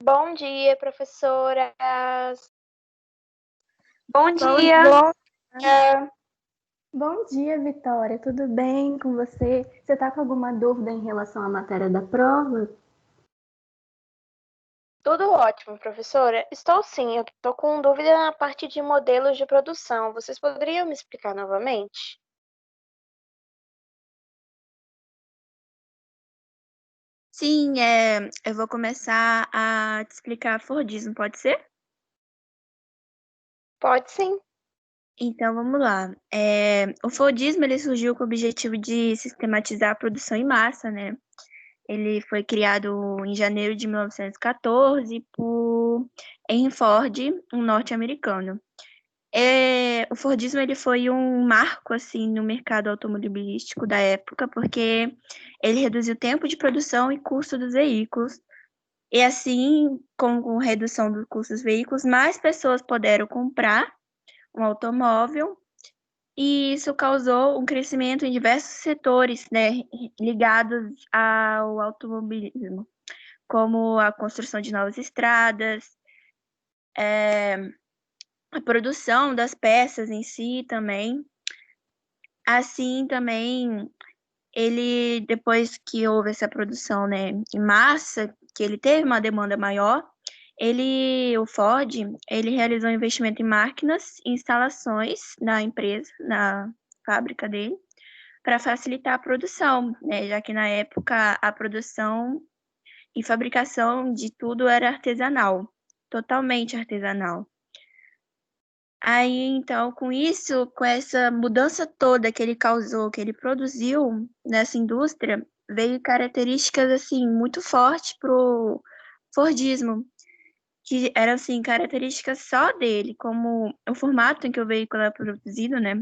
Bom dia, professoras. Bom Bom dia. dia. Bom dia, Vitória. Tudo bem com você? Você está com alguma dúvida em relação à matéria da prova? Tudo ótimo, professora. Estou sim, eu estou com dúvida na parte de modelos de produção. Vocês poderiam me explicar novamente? Sim, eu vou começar a te explicar Fordismo, pode ser? Pode sim. Então, vamos lá. O Fordismo ele surgiu com o objetivo de sistematizar a produção em massa, né? Ele foi criado em janeiro de 1914 por Henry Ford, um norte-americano. O Fordismo ele foi um marco assim no mercado automobilístico da época, porque ele reduziu o tempo de produção e custo dos veículos. E assim, com a redução do custo dos veículos, mais pessoas puderam comprar um automóvel, e isso causou um crescimento em diversos setores, né, ligados ao automobilismo, como a construção de novas estradas, a produção das peças em si também. Assim também, ele, depois que houve essa produção, né, em massa, que ele teve uma demanda maior, o Ford, ele realizou um investimento em máquinas e instalações na empresa, na fábrica dele, para facilitar a produção, né, já que na época a produção e fabricação de tudo era artesanal, totalmente artesanal. Aí, então, com isso, com essa mudança toda que ele causou, que ele produziu nessa indústria, veio características, assim, muito fortes pro Fordismo, que eram, assim, características só dele, como o formato em que o veículo é produzido, né,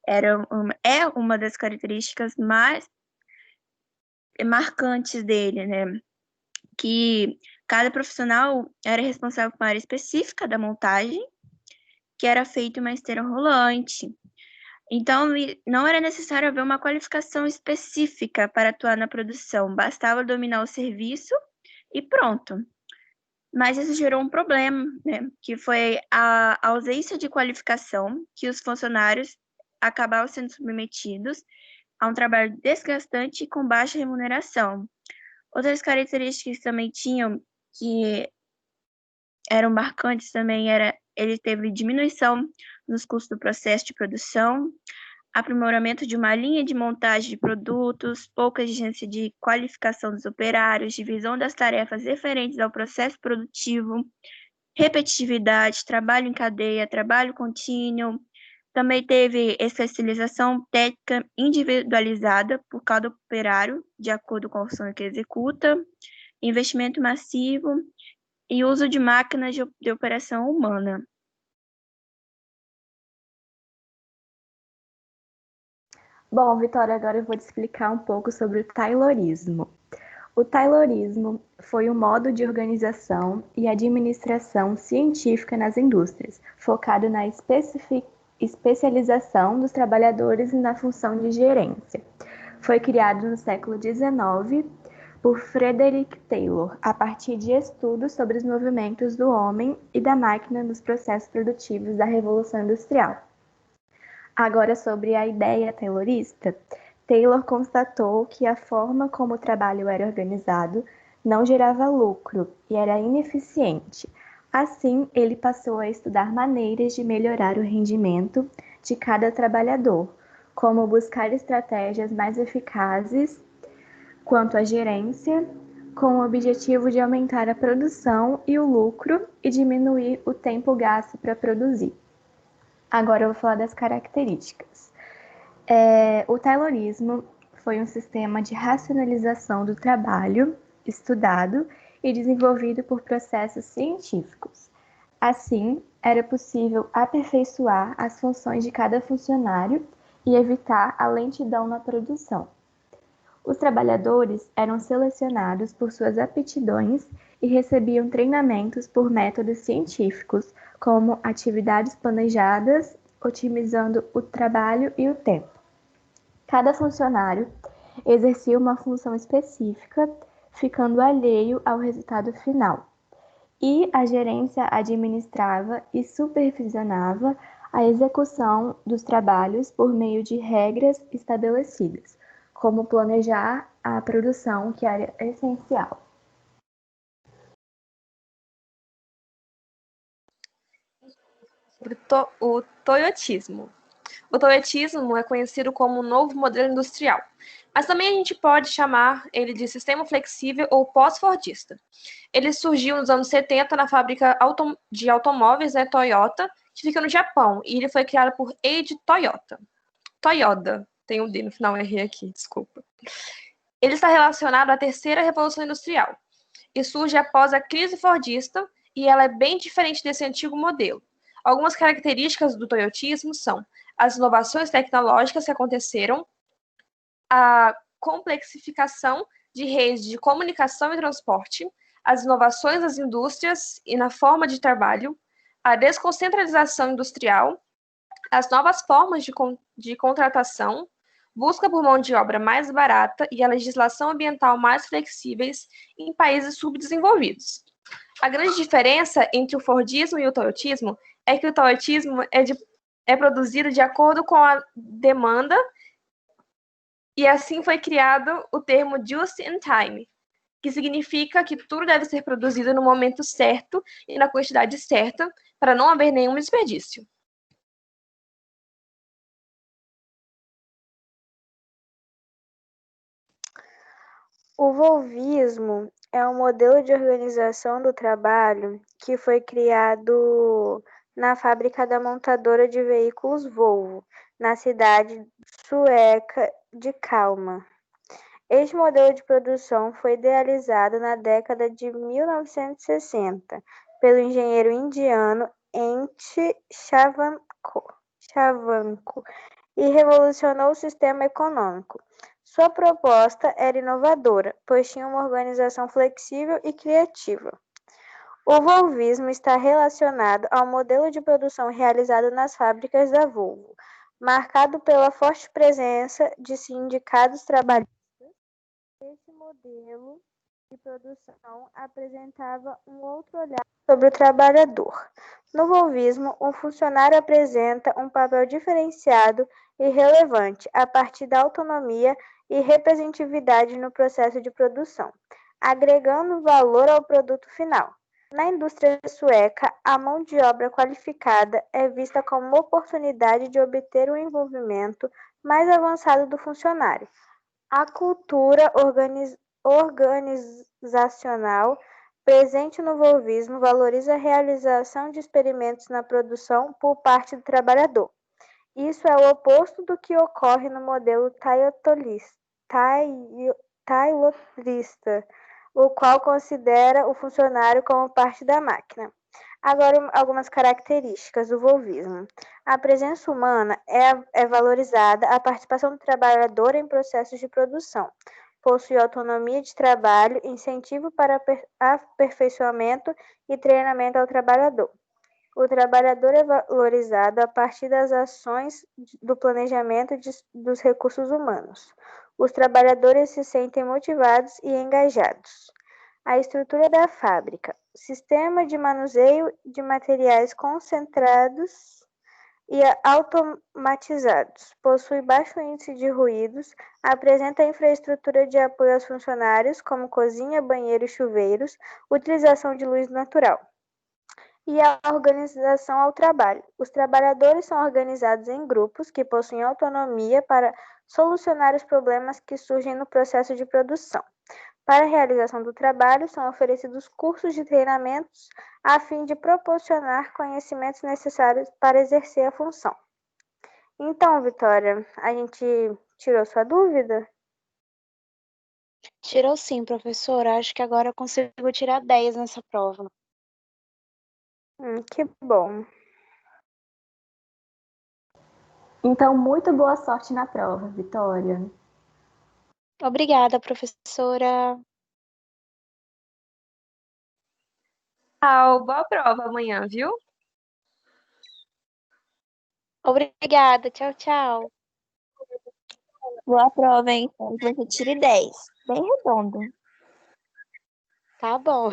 é uma das características mais marcantes dele, né, que cada profissional era responsável por uma área específica da montagem, que era feita uma esteira rolante. Então, não era necessário haver uma qualificação específica para atuar na produção, bastava dominar o serviço e pronto. Mas isso gerou um problema, né? Que foi a ausência de qualificação, que os funcionários acabavam sendo submetidos a um trabalho desgastante e com baixa remuneração. Outras características que também tinham, que eram marcantes também, ele teve diminuição nos custos do processo de produção, aprimoramento de uma linha de montagem de produtos, pouca exigência de qualificação dos operários, divisão das tarefas referentes ao processo produtivo, repetitividade, trabalho em cadeia, trabalho contínuo. Também teve especialização técnica individualizada por cada operário, de acordo com a função que executa, investimento massivo e uso de máquinas de operação humana. Bom, Vitória, agora eu vou te explicar um pouco sobre o Taylorismo. O Taylorismo foi um modo de organização e administração científica nas indústrias, focado na especialização dos trabalhadores e na função de gerência. Foi criado no século XIX por Frederick Taylor, a partir de estudos sobre os movimentos do homem e da máquina nos processos produtivos da Revolução Industrial. Agora, sobre a ideia taylorista, Taylor constatou que a forma como o trabalho era organizado não gerava lucro e era ineficiente. Assim, ele passou a estudar maneiras de melhorar o rendimento de cada trabalhador, como buscar estratégias mais eficazes quanto à gerência, com o objetivo de aumentar a produção e o lucro e diminuir o tempo gasto para produzir. Agora eu vou falar das características. O Taylorismo foi um sistema de racionalização do trabalho estudado e desenvolvido por processos científicos. Assim, era possível aperfeiçoar as funções de cada funcionário e evitar a lentidão na produção. Os trabalhadores eram selecionados por suas aptidões e recebiam treinamentos por métodos científicos, como atividades planejadas, otimizando o trabalho e o tempo. Cada funcionário exercia uma função específica, ficando alheio ao resultado final. e a gerência administrava e supervisionava a execução dos trabalhos por meio de regras estabelecidas, como planejar a produção, que era essencial. O toyotismo. O toyotismo é conhecido como o novo modelo industrial, mas também a gente pode chamar ele de sistema flexível ou pós-fordista. Ele surgiu nos anos 70 na fábrica de automóveis, Toyota, que fica no Japão, e ele foi criado por Eiji Toyota. Toyoda, tem um D no final, errei aqui, desculpa. Ele está relacionado à terceira revolução industrial e surge após a crise fordista, e ela é bem diferente desse antigo modelo. Algumas características do toyotismo são as inovações tecnológicas que aconteceram, a complexificação de redes de comunicação e transporte, as inovações nas indústrias e na forma de trabalho, a desconcentralização industrial, as novas formas de contratação, busca por mão de obra mais barata e a legislação ambiental mais flexíveis em países subdesenvolvidos. A grande diferença entre o Fordismo e o Toyotismo é que o Toyotismo é produzido de acordo com a demanda, e assim foi criado o termo just in time, que significa que tudo deve ser produzido no momento certo e na quantidade certa, para não haver nenhum desperdício. O volvismo é um modelo de organização do trabalho que foi criado na fábrica da montadora de veículos Volvo, na cidade sueca de Kalmar. Este modelo de produção foi idealizado na década de 1960 pelo engenheiro indiano N.T. Shavankar e revolucionou o sistema econômico. Sua proposta era inovadora, pois tinha uma organização flexível e criativa. O volvismo está relacionado ao modelo de produção realizado nas fábricas da Volvo, marcado pela forte presença de sindicatos trabalhistas. Esse modelo de produção apresentava um outro olhar sobre o trabalhador. No volvismo, um funcionário apresenta um papel diferenciado e relevante a partir da autonomia e representatividade no processo de produção, agregando valor ao produto final. Na indústria sueca, a mão de obra qualificada é vista como uma oportunidade de obter um envolvimento mais avançado do funcionário. A cultura organizacional presente no volvismo valoriza a realização de experimentos na produção por parte do trabalhador. Isso é o oposto do que ocorre no modelo taylorista, o qual considera o funcionário como parte da máquina. Agora, algumas características do volvismo. A presença humana é valorizada, a participação do trabalhador em processos de produção. Possui autonomia de trabalho, incentivo para aperfeiçoamento e treinamento ao trabalhador. O trabalhador é valorizado a partir das ações do planejamento dos recursos humanos. Os trabalhadores se sentem motivados e engajados. A estrutura da fábrica. Sistema de manuseio de materiais concentrados e automatizados. Possui baixo índice de ruídos, apresenta infraestrutura de apoio aos funcionários, como cozinha, banheiro e chuveiros, utilização de luz natural. E a organização ao trabalho. Os trabalhadores são organizados em grupos que possuem autonomia para solucionar os problemas que surgem no processo de produção. Para a realização do trabalho, são oferecidos cursos de treinamentos a fim de proporcionar conhecimentos necessários para exercer a função. Então, Vitória, a gente tirou sua dúvida? Tirou sim, professora. Acho que agora eu consigo tirar 10 nessa prova. Que bom. Então, muito boa sorte na prova, Vitória. Obrigada, professora. Boa prova amanhã, viu? Obrigada. Tchau, tchau. Boa prova, hein? Então, que você tire 10. Bem redondo. Tá bom.